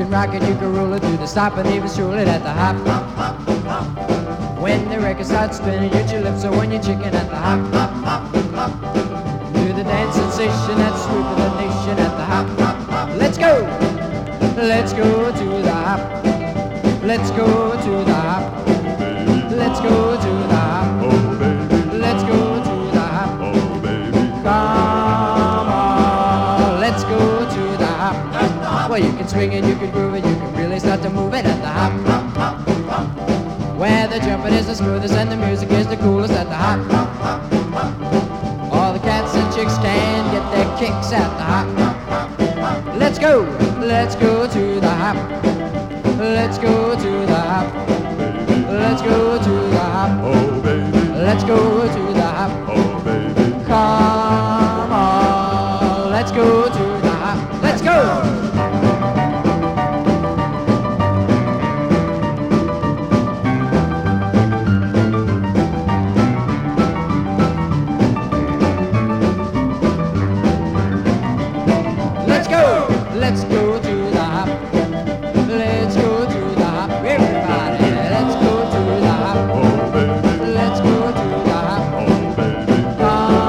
can rock it, you can roll it, do the stop and even stroll it at the hop. When the record starts spinning, hit your lips, so when you're chicken at the hop. Do the dance sensation that's sweeping the nation at the hop. Let's go! Let's go to the hop. Let's go to the hop. Let's go to the hop. Let's go to the hop. Come on, let's go to the hop. Well, you can swing it, you can groove it, you can really start to move it at the hop. Where the jumping is the smoothest and the music is the coolest at the hop. All the cats and chicks can get their kicks at the hop. Let's go to the hop. Let's go to the hop. Let's go to the hop. Let's go to the hop. Come on, let's go to the hop. Let's go! Let's go to the hop. Let's go to the hop. Everybody, let's go to the hop. Let's go to the hop. Come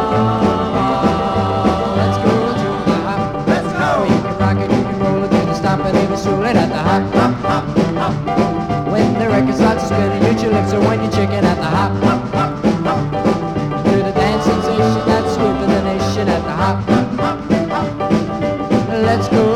on, let's go to the hop. Let's go. You can rock it, you can roll it, you can stop it, even stroll it at the hop. When the record starts spinning, you your lips, so when you're chicken at the hop. Do the dance sensation that's sweeping the nation at the hop. Let's go.